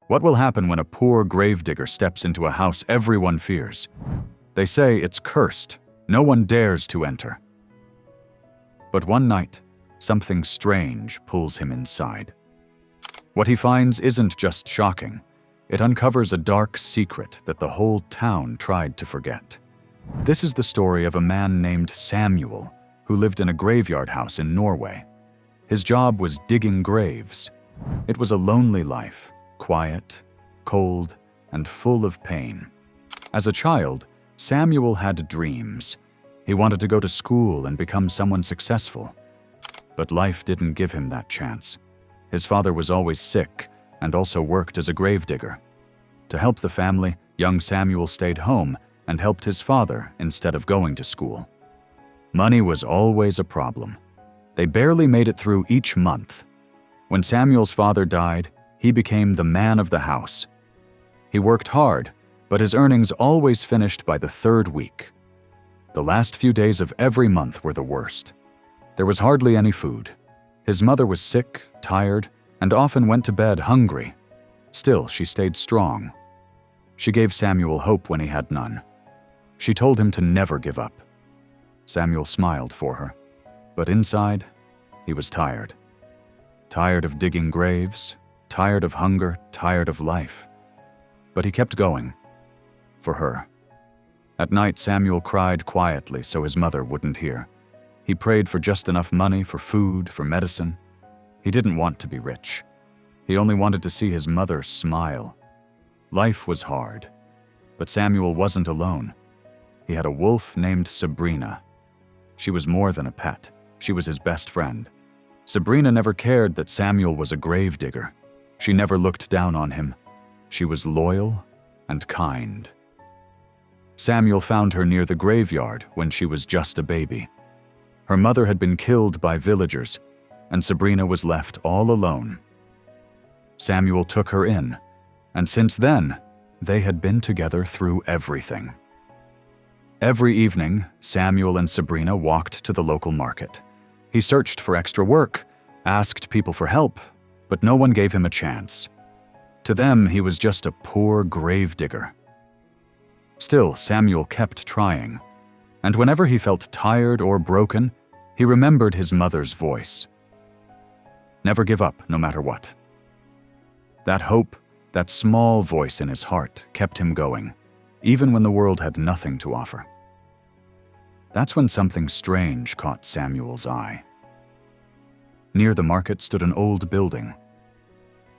What will happen when a poor gravedigger steps into a house everyone fears? They say it's cursed. No one dares to enter. But one night, something strange pulls him inside. What he finds isn't just shocking. It uncovers a dark secret that the whole town tried to forget. This is the story of a man named Samuel who lived in a graveyard house in Norway. His job was digging graves. It was a lonely life, quiet, cold, and full of pain. As a child, Samuel had dreams. He wanted to go to school and become someone successful. But life didn't give him that chance. His father was always sick and also worked as a gravedigger. To help the family, young Samuel stayed home and helped his father instead of going to school. Money was always a problem. They barely made it through each month. When Samuel's father died, he became the man of the house. He worked hard, but his earnings always finished by the third week. The last few days of every month were the worst. There was hardly any food. His mother was sick, tired, and often went to bed hungry. Still, she stayed strong. She gave Samuel hope when he had none. She told him to never give up. Samuel smiled for her, but inside, he was tired. Tired of digging graves, tired of hunger, tired of life. But he kept going. For her. At night, Samuel cried quietly so his mother wouldn't hear. He prayed for just enough money for food, for medicine. He didn't want to be rich. He only wanted to see his mother smile. Life was hard, but Samuel wasn't alone. He had a wolf named Sabrina. She was more than a pet. She was his best friend. Sabrina never cared that Samuel was a gravedigger. She never looked down on him. She was loyal and kind. Samuel found her near the graveyard when she was just a baby. Her mother had been killed by villagers, and Sabrina was left all alone. Samuel took her in, and since then, they had been together through everything. Every evening, Samuel and Sabrina walked to the local market. He searched for extra work, asked people for help, but no one gave him a chance. To them, he was just a poor gravedigger. Still, Samuel kept trying, and whenever he felt tired or broken, he remembered his mother's voice. Never give up, no matter what. That hope, that small voice in his heart, kept him going, even when the world had nothing to offer. That's when something strange caught Samuel's eye. Near the market stood an old building.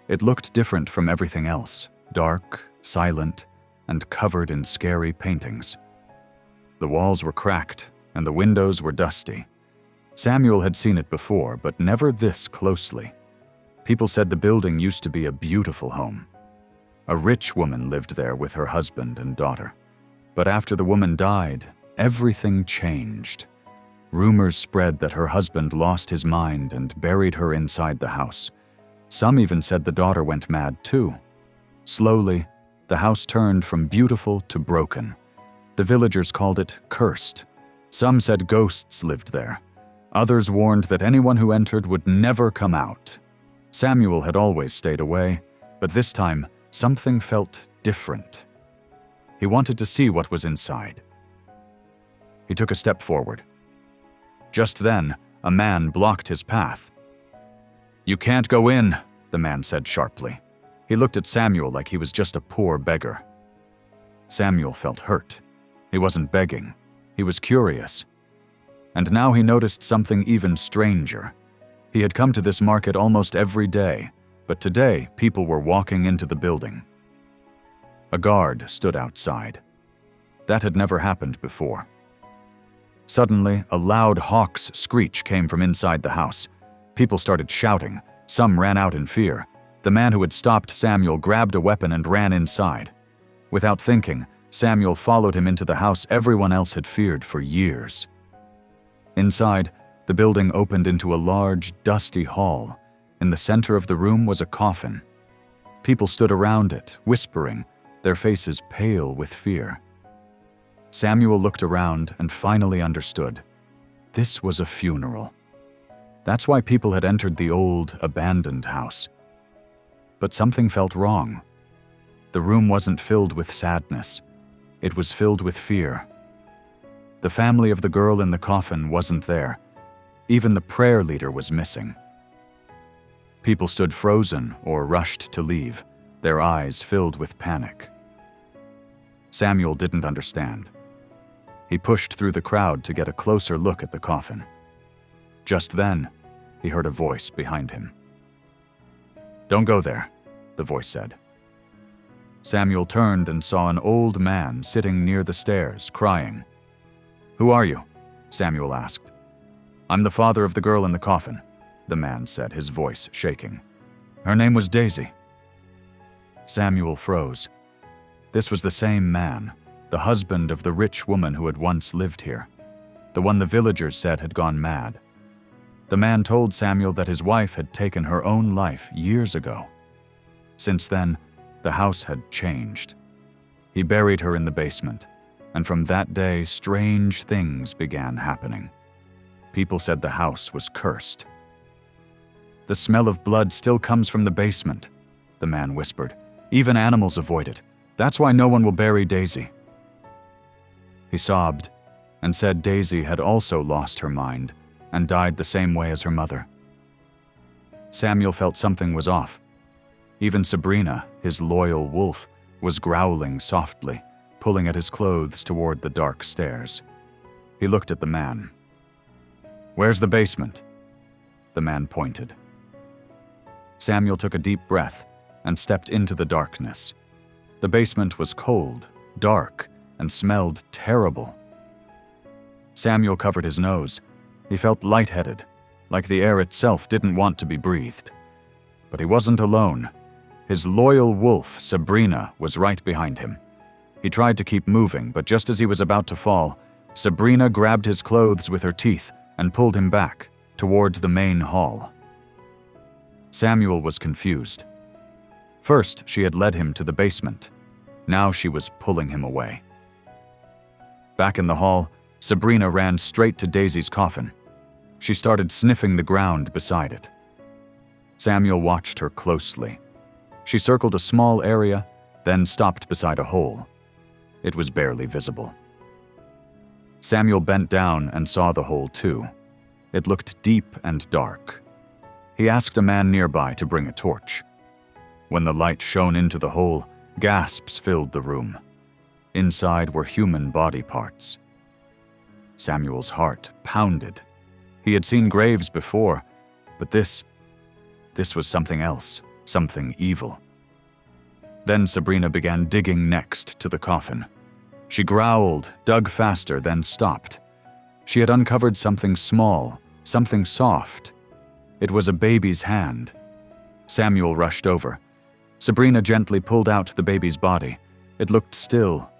It looked different from everything else, dark, silent, and covered in scary paintings. The walls were cracked, and the windows were dusty. Samuel had seen it before, but never this closely. People said the building used to be a beautiful home. A rich woman lived there with her husband and daughter. But after the woman died, everything changed. Rumors spread that her husband lost his mind and buried her inside the house. Some even said the daughter went mad too. Slowly, the house turned from beautiful to broken. The villagers called it cursed. Some said ghosts lived there. Others warned that anyone who entered would never come out. Samuel had always stayed away, but this time, something felt different. He wanted to see what was inside. He took a step forward. Just then, a man blocked his path. "You can't go in," the man said sharply. He looked at Samuel like he was just a poor beggar. Samuel felt hurt. He wasn't begging. He was curious. And now he noticed something even stranger. He had come to this market almost every day, but today people were walking into the building. A guard stood outside. That had never happened before. Suddenly, a loud hawk's screech came from inside the house. People started shouting. Some ran out in fear. The man who had stopped Samuel grabbed a weapon and ran inside. Without thinking, Samuel followed him into the house everyone else had feared for years. Inside, the building opened into a large, dusty hall. In the center of the room was a coffin. People stood around it, whispering, their faces pale with fear. Samuel looked around and finally understood. This was a funeral. That's why people had entered the old, abandoned house. But something felt wrong. The room wasn't filled with sadness. It was filled with fear. The family of the girl in the coffin wasn't there. Even the prayer leader was missing. People stood frozen or rushed to leave, their eyes filled with panic. Samuel didn't understand. He pushed through the crowd to get a closer look at the coffin. Just then, he heard a voice behind him. "Don't go there," the voice said. Samuel turned and saw an old man sitting near the stairs, crying. "Who are you?" Samuel asked. "I'm the father of the girl in the coffin," the man said, his voice shaking. "Her name was Daisy." Samuel froze. This was the same man, the husband of the rich woman who had once lived here, the one the villagers said had gone mad. The man told Samuel that his wife had taken her own life years ago. Since then, the house had changed. He buried her in the basement, and from that day, strange things began happening. People said the house was cursed. "The smell of blood still comes from the basement," the man whispered. "Even animals avoid it. That's why no one will bury Daisy." He sobbed and said Daisy had also lost her mind and died the same way as her mother. Samuel felt something was off. Even Sabrina, his loyal wolf, was growling softly, pulling at his clothes toward the dark stairs. He looked at the man. "Where's the basement?" The man pointed. Samuel took a deep breath and stepped into the darkness. The basement was cold, dark, and smelled terrible. Samuel covered his nose. He felt lightheaded, like the air itself didn't want to be breathed. But he wasn't alone. His loyal wolf, Sabrina, was right behind him. He tried to keep moving, but just as he was about to fall, Sabrina grabbed his clothes with her teeth and pulled him back, towards the main hall. Samuel was confused. First, she had led him to the basement. Now she was pulling him away. Back in the hall, Sabrina ran straight to Daisy's coffin. She started sniffing the ground beside it. Samuel watched her closely. She circled a small area, then stopped beside a hole. It was barely visible. Samuel bent down and saw the hole too. It looked deep and dark. He asked a man nearby to bring a torch. When the light shone into the hole, gasps filled the room. Inside were human body parts. Samuel's heart pounded. He had seen graves before, but this was something else, something evil. Then Sabrina began digging next to the coffin. She growled, dug faster, then stopped. She had uncovered something small, something soft. It was a baby's hand. Samuel rushed over. Sabrina gently pulled out the baby's body. It looked still,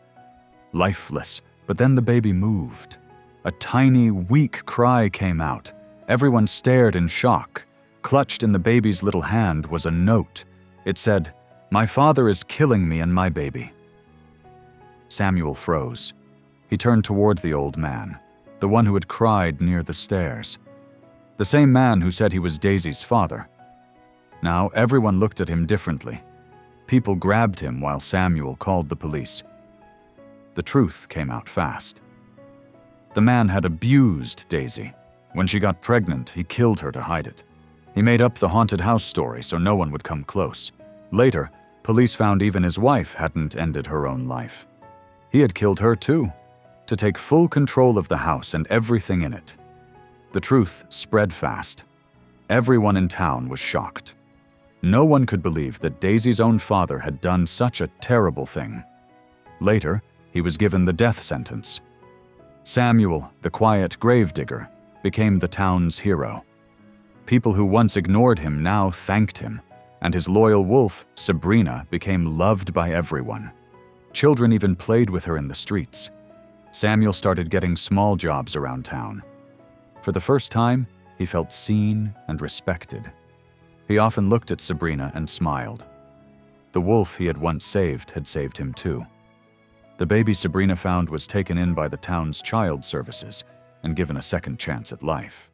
lifeless, but then the baby moved. A tiny, weak cry came out. Everyone stared in shock. Clutched in the baby's little hand was a note. It said, "My father is killing me and my baby." Samuel froze. He turned toward the old man, the one who had cried near the stairs. The same man who said he was Daisy's father. Now everyone looked at him differently. People grabbed him while Samuel called the police. The truth came out fast. The man had abused Daisy. When she got pregnant, he killed her to hide it. He made up the haunted house story so no one would come close. Later, police found even his wife hadn't ended her own life. He had killed her too, to take full control of the house and everything in it. The truth spread fast. Everyone in town was shocked. No one could believe that Daisy's own father had done such a terrible thing. Later, he was given the death sentence. Samuel, the quiet gravedigger, became the town's hero. People who once ignored him now thanked him, and his loyal wolf, Sabrina, became loved by everyone. Children even played with her in the streets. Samuel started getting small jobs around town. For the first time, he felt seen and respected. He often looked at Sabrina and smiled. The wolf he had once saved had saved him too. The baby Sabrina found was taken in by the town's child services and given a second chance at life.